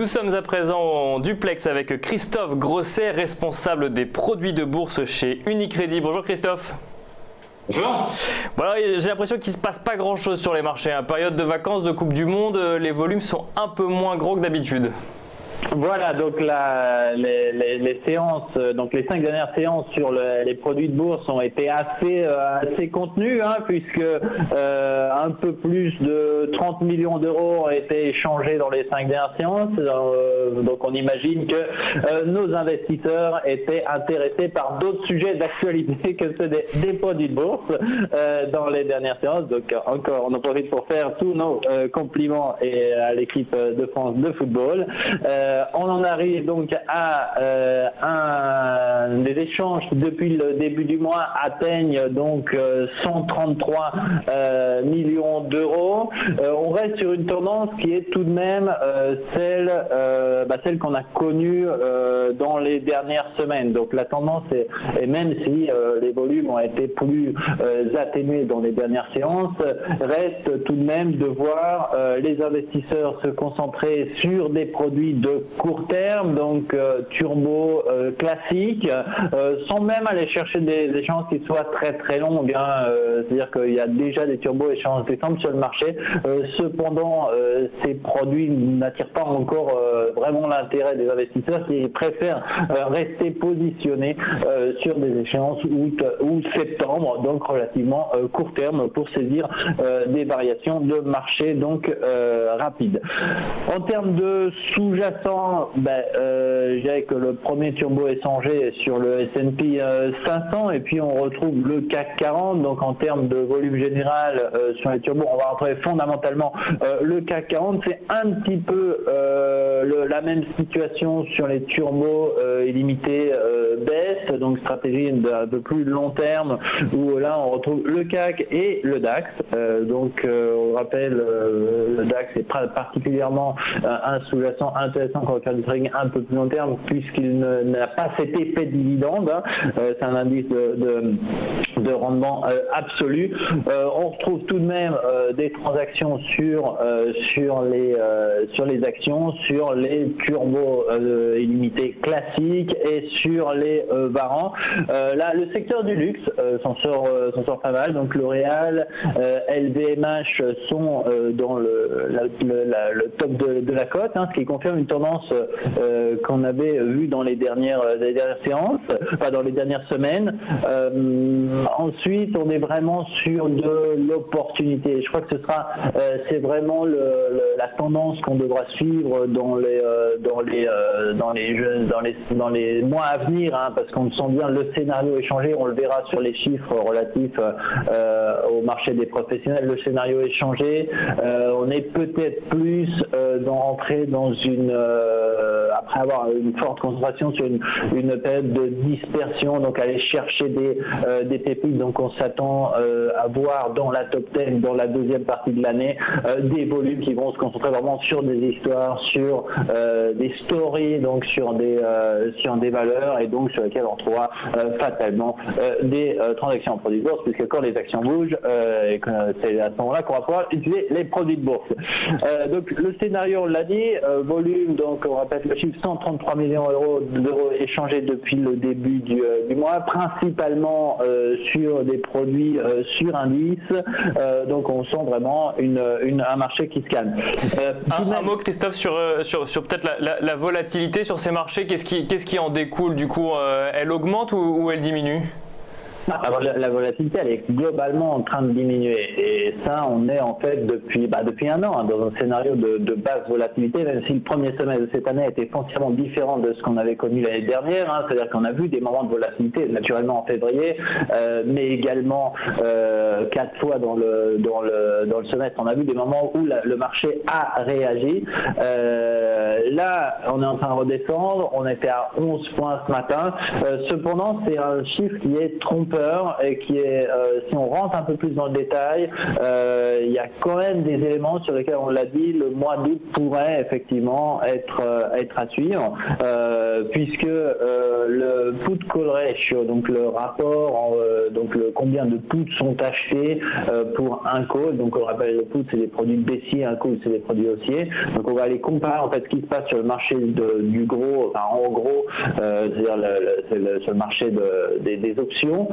sommes à présent en duplex avec Christophe Grosset, responsable des produits de bourse chez Unicredit. Bonjour Christophe. Bonjour. Voilà, j'ai l'impression qu'il ne se passe pas grand-chose sur les marchés. Période de vacances, de Coupe du Monde, les volumes sont un peu moins gros que d'habitude. Voilà, donc les séances, donc les 5 dernières séances sur les produits de bourse ont été assez contenues, puisque un peu plus de 30 millions d'euros ont été échangés dans les 5 dernières séances. Donc on imagine que nos investisseurs étaient intéressés par d'autres sujets d'actualité que ceux des produits de bourse dans les dernières séances. Donc encore, on en profite pour faire tous nos compliments à l'équipe de France de football. On en arrive donc à des échanges qui depuis le début du mois atteignent donc 133 millions d'euros. On reste sur une tendance qui est tout de même celle qu'on a connue dans les dernières semaines. Donc la tendance est même si les volumes ont été plus atténués dans les dernières séances, reste tout de même de voir les investisseurs se concentrer sur des produits de court terme, donc turbo classique, sans même aller chercher des échéances qui soient très très longues. C'est-à-dire qu'il y a déjà des turbo échéances décembre sur le marché. Cependant, ces produits n'attirent pas encore vraiment l'intérêt des investisseurs qui préfèrent rester positionnés sur des échéances août ou septembre, donc relativement court terme pour saisir des variations de marché donc rapides. En termes de sous-jacent, je dirais que le premier turbo échangé est sur le S&P 500 et puis on retrouve le CAC 40. Donc en termes de volume général sur les turbos, on va retrouver fondamentalement le CAC 40. C'est un petit peu la même situation sur les turbos illimités baisse, donc stratégie d'un peu plus long terme où là on retrouve le CAC et le DAX. On rappelle le DAX est particulièrement un sous-jacent intéressant quand on regarde du trading un peu plus long terme puisqu'il n'a pas cet effet dividende. C'est un indice de rendement absolu. On retrouve tout de même des transactions sur les actions, sur les turbos illimités classiques et sur les varans. Là, le secteur du luxe s'en sort pas mal. Donc L'Oréal, LVMH sont dans le top de la cote, ce qui confirme une tendance qu'on avait vue dans les dernières séances, dans les dernières semaines. Ensuite, on est vraiment sur de l'opportunité. Je crois que c'est vraiment la tendance qu'on devra suivre dans les mois à venir, parce qu'on sent bien le scénario est changé. On le verra sur les chiffres relatifs au marché des professionnels. Le scénario est changé. On est peut-être plus entré dans après avoir une forte concentration sur une période de dispersion, donc aller chercher des pépites. Donc on s'attend à voir dans la top 10, dans la deuxième partie de l'année, des volumes qui vont se concentrer vraiment sur des histoires, sur des stories, donc sur des valeurs et donc sur lesquelles on trouvera fatalement des transactions en produits de bourse, puisque quand les actions bougent, c'est à ce moment-là qu'on va pouvoir utiliser les produits de bourse. Donc le scénario, on l'a dit, volume, donc on rappelle le chiffre, 133 millions d'euros échangés depuis le début du mois, principalement sur des produits sur indice. Donc on sent vraiment un marché qui se calme. Un mot Christophe sur peut-être la volatilité sur ces marchés, qu'est-ce qui en découle du coup? Elle augmente ou elle diminue? Alors, la volatilité, elle est globalement en train de diminuer et ça, on est en fait depuis un an dans un scénario de basse volatilité, même si le premier semestre de cette année a été foncièrement différent de ce qu'on avait connu l'année dernière. C'est-à-dire qu'on a vu des moments de volatilité naturellement en février, mais également 4 fois dans le semestre, on a vu des moments où le marché a réagi. Là, on est en train de redescendre. On était à 11 points ce matin. Cependant, c'est un chiffre qui est trompeur. peur et qui est, si on rentre un peu plus dans le détail, il y a quand même des éléments sur lesquels on l'a dit, le mois d'août pourrait effectivement être à suivre, puisque le put call ratio, donc le rapport, donc combien de puts sont achetés pour un call, donc on rappelle le put c'est des produits baissiers, un call c'est des produits haussiers, donc on va aller comparer en fait ce qui se passe sur le marché du gros, enfin en gros, c'est-à-dire sur le marché des options,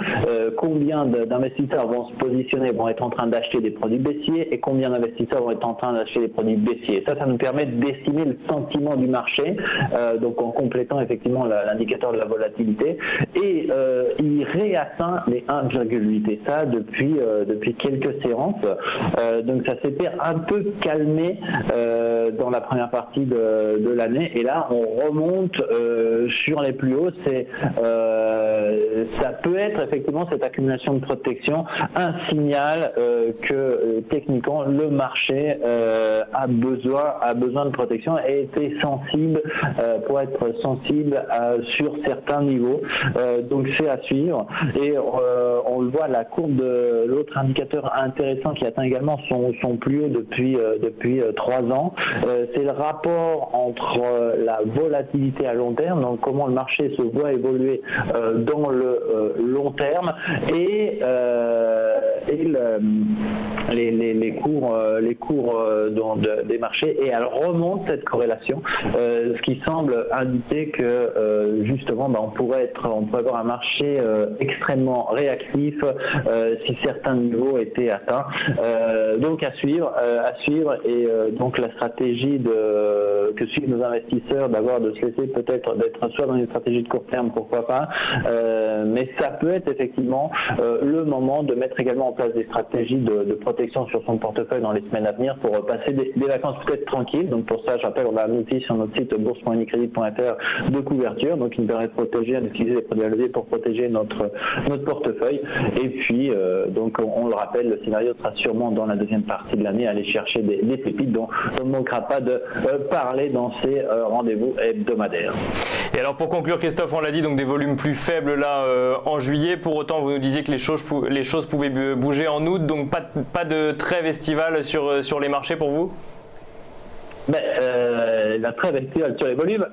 combien d'investisseurs vont se positionner, vont être en train d'acheter des produits baissiers et combien d'investisseurs vont être en train d'acheter des produits baissiers. Ça nous permet d'estimer le sentiment du marché, donc en complétant effectivement l'indicateur de la volatilité, et il réatteint les 1,8 et ça depuis quelques séances. Donc ça s'était un peu calmé dans la première partie de l'année, et là on remonte sur les plus hauts. Ça peut être effectivement cette accumulation de protection un signal que techniquement le marché a besoin de protection et était sensible pour être sensible sur certains niveaux. Donc c'est à suivre, et on le voit, la courbe de l'autre indicateur intéressant qui atteint également son plus haut depuis 3 ans, c'est le rapport entre la volatilité à long terme, donc comment le marché se voit évoluer dans le long terme, et les cours des marchés, et elle remonte cette corrélation, ce qui semble indiquer que justement on pourrait avoir un marché extrêmement réactif si certains niveaux étaient atteints. Donc à suivre, et donc la stratégie que suivent nos investisseurs, de se laisser peut-être d'être soit dans une stratégie de court terme, pourquoi pas, mais ça peut être effectivement le moment de mettre également en place des stratégies de protection sur son portefeuille dans les semaines à venir pour passer des vacances peut-être tranquilles. Donc pour ça, je rappelle, on a un outil sur notre site bourse.unicredit.fr de couverture, donc qui nous permet de protéger, d'utiliser les produits à levier pour protéger notre portefeuille. Et puis donc on le rappelle, le scénario sera sûrement dans la deuxième partie de l'année, aller chercher des pépites dont on ne manquera pas de parler dans ces rendez-vous hebdomadaires. Et alors pour conclure, Christophe, on l'a dit, donc des volumes plus faibles là en juillet. Pour autant, vous nous disiez que les choses pouvaient bouger en août, donc pas de trêve estivale sur les marchés pour vous? La trêve estivale sur les volumes,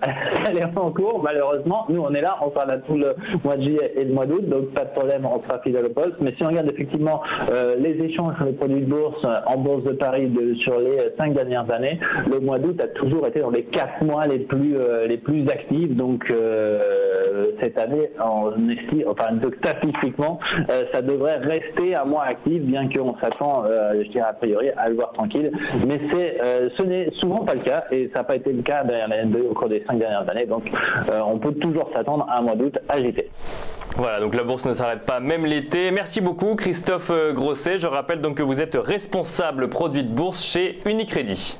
elle est en cours, malheureusement. Nous, on est là, on sera là tout le mois de juillet et le mois d'août, donc pas de problème, on sera fidèle au poste. Mais si on regarde effectivement les échanges sur les produits de bourse en bourse de Paris sur les 5 dernières années, le mois d'août a toujours été dans les 4 mois les plus actifs. Donc cette année, on estime, donc statistiquement, ça devrait rester un mois actif, bien qu'on s'attend, je dirais a priori, à le voir tranquille. Mais ce n'est souvent pas le cas, et ça n'a pas été le cas au cours des 5 dernières années, donc on peut toujours s'attendre à un mois d'août agité. Voilà, donc la bourse ne s'arrête pas même l'été. Merci beaucoup Christophe Grosset. Je rappelle donc que vous êtes responsable produit de bourse chez Unicredit.